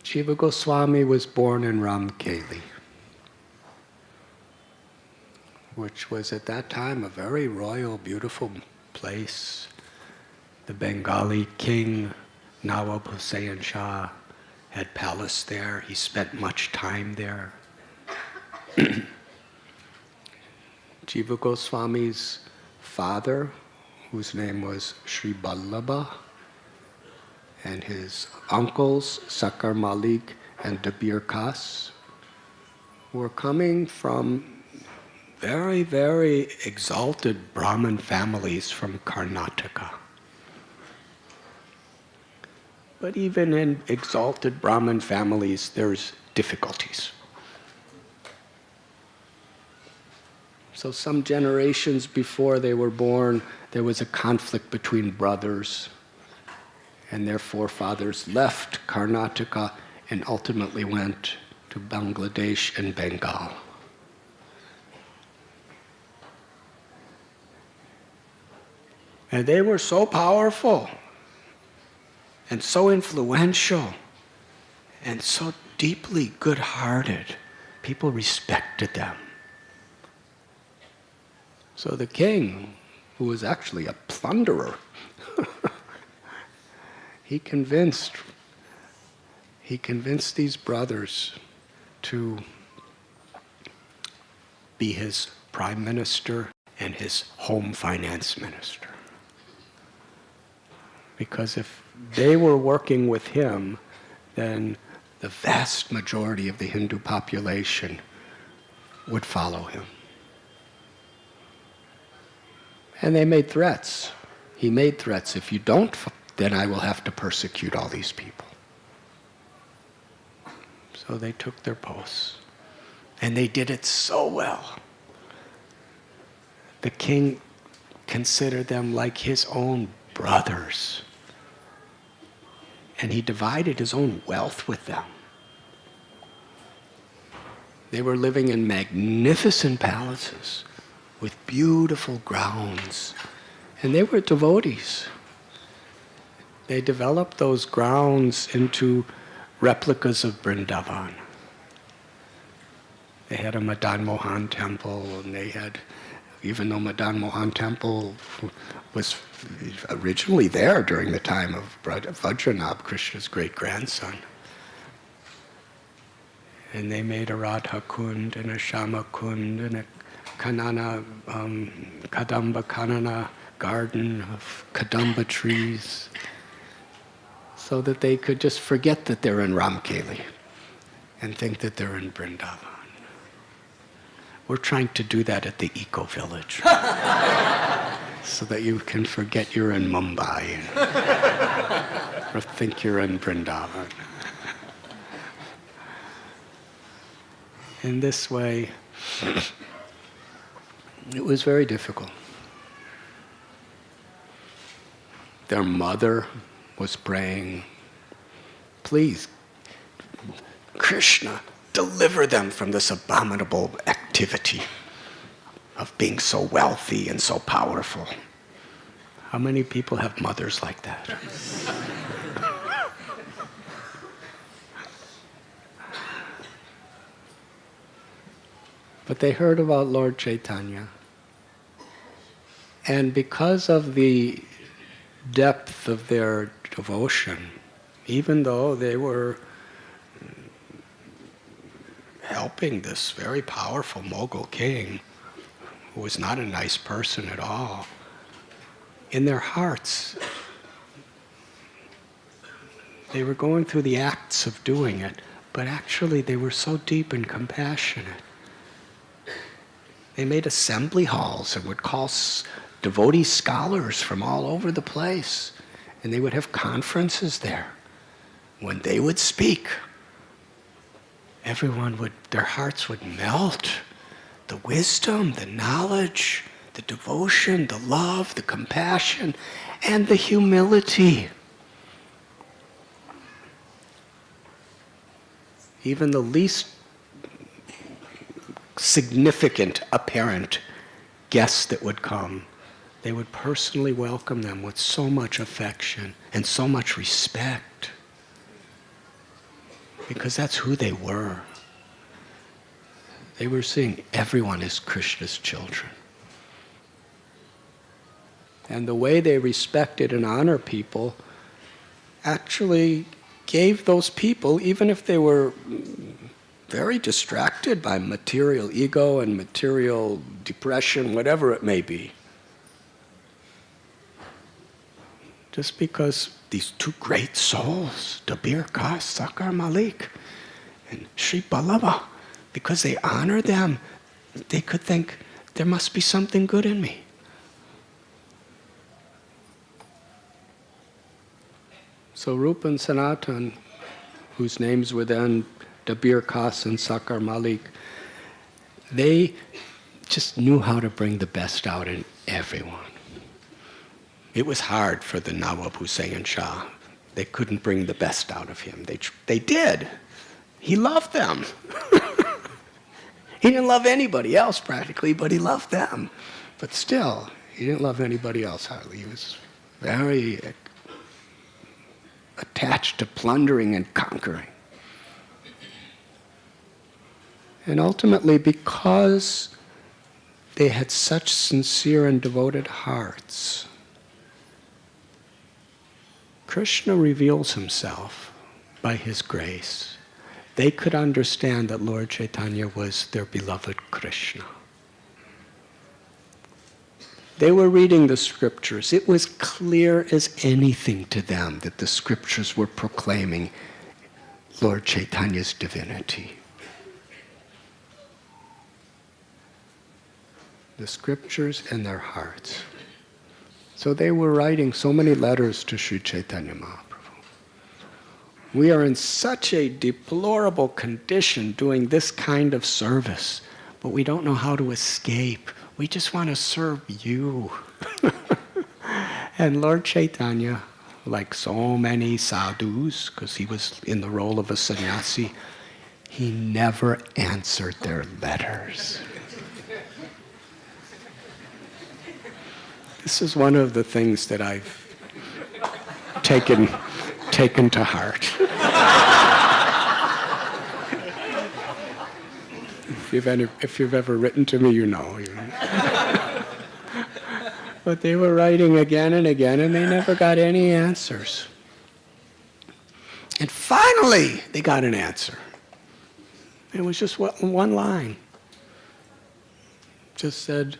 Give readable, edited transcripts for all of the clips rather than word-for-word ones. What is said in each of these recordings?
Jiva Goswami was born in Ramkeli, which was at that time a very royal, beautiful place. The Bengali king, Nawab Hussain Shah, had palace there. He spent much time there. Jiva Goswami's father, whose name was Sri Ballabha, and his uncles, Sakar Malik and Dabir Khas, were coming from very, very exalted Brahmin families from Karnataka. But even in exalted Brahmin families, there's difficulties. So some generations before they were born, there was a conflict between brothers, and their forefathers left Karnataka and ultimately went to Bangladesh and Bengal. And they were so powerful and so influential and so deeply good-hearted. People respected them. So the king, who was actually a plunderer, he convinced these brothers to be his prime minister and his home finance minister. Because if they were working with him, then the vast majority of the Hindu population would follow him. And they made threats. He made threats. If you don't, then I will have to persecute all these people. So they took their posts. And they did it so well. The king considered them like his own brothers. And he divided his own wealth with them. They were living in magnificent palaces with beautiful grounds. And they were devotees. They developed those grounds into replicas of Vrindavan. They had a Madan Mohan temple, and they had, even though Madan Mohan temple was originally there during the time of Vajranabh, Krishna's great-grandson. And they made a Radha Kund and a Shama Kund and a Kadamba Kanana garden of Kadamba trees, so that they could just forget that they're in Ramkeli and think that they're in Vrindavan. We're trying to do that at the eco-village, so that you can forget you're in Mumbai or think you're in Vrindavan. In this way, it was very difficult. Their mother was praying, please, Krishna, deliver them from this abominable activity of being so wealthy and so powerful. How many people have mothers like that? But they heard about Lord Chaitanya. And because of the depth of their devotion, even though they were helping this very powerful Mughal king, who was not a nice person at all, in their hearts, they were going through the acts of doing it, but actually they were so deep and compassionate. They made assembly halls and would call devotee scholars from all over the place, and they would have conferences there. When they would speak, their hearts would melt. The wisdom, the knowledge, the devotion, the love, the compassion, and the humility. Even the least significant apparent guests that would come, they would personally welcome them with so much affection and so much respect. because that's who they were. They were seeing everyone as Krishna's children. And the way they respected and honored people actually gave those people, even if they were very distracted by material ego and material depression, whatever it may be, just because these two great souls, Dabir Kas, Sakar Malik, and Sri Ballabha, because they honor them, they could think, there must be something good in me. So Rupa and Sanatana, whose names were then Dabir Kas and Sakar Malik, they just knew how to bring the best out in everyone. It was hard for the Nawab Hussain Shah. They couldn't bring the best out of him. They did. He loved them. He didn't love anybody else practically, but he loved them. But still, he didn't love anybody else hardly. He was very attached to plundering and conquering. And ultimately, because they had such sincere and devoted hearts, Krishna reveals himself by his grace. They could understand that Lord Chaitanya was their beloved Krishna. They were reading the scriptures. It was clear as anything to them that the scriptures were proclaiming Lord Chaitanya's divinity. The scriptures and their hearts. So they were writing so many letters to Sri Chaitanya Mahaprabhu. We are in such a deplorable condition doing this kind of service, but we don't know how to escape. We just want to serve you. And Lord Chaitanya, like so many sadhus, because he was in the role of a sannyasi, he never answered their letters. This is one of the things that I've taken to heart. If you've ever written to me, you know. But they were writing again and again, and they never got any answers. And finally, they got an answer. It was just one line. Just said,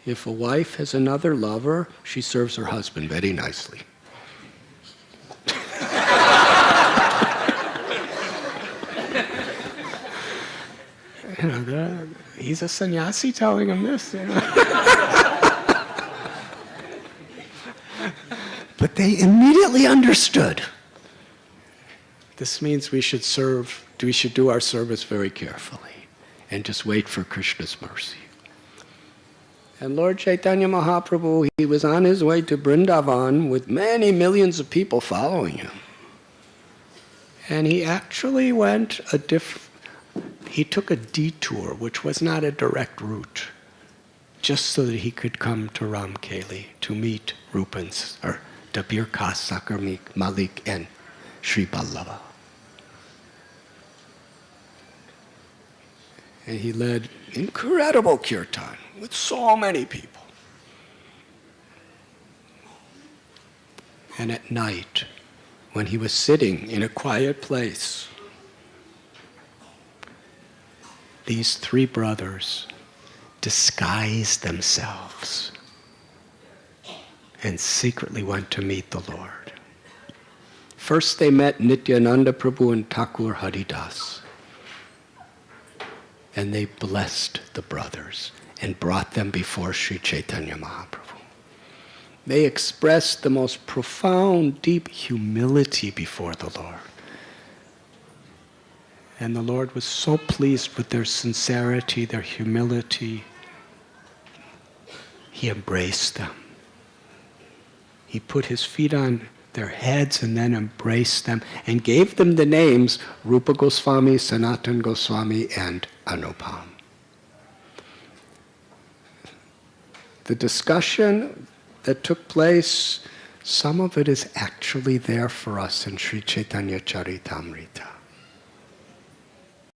if a wife has another lover, she serves her husband very nicely. He's a sannyasi telling him this. But they immediately understood. This means we should do our service very carefully and just wait for Krishna's mercy. And Lord Chaitanya Mahaprabhu, he was on his way to Vrindavan with many millions of people following him. And he actually he took a detour, which was not a direct route, just so that he could come to Ramkeli to meet Rupans, or Dabir Kas, Sakar Malik, and Sri Ballabha. And he led incredible kirtan with so many people. And at night, when he was sitting in a quiet place, these three brothers disguised themselves and secretly went to meet the Lord. First they met Nityananda Prabhu and Thakur Haridas. And they blessed the brothers and brought them before Sri Chaitanya Mahaprabhu. They expressed the most profound, deep humility before the Lord. And the Lord was so pleased with their sincerity, their humility. He embraced them. He put his feet on their heads and then embraced them and gave them the names Rupa Goswami, Sanatana Goswami, and Anupam. The discussion that took place some of it is actually there for us in Sri Chaitanya Charitamrita.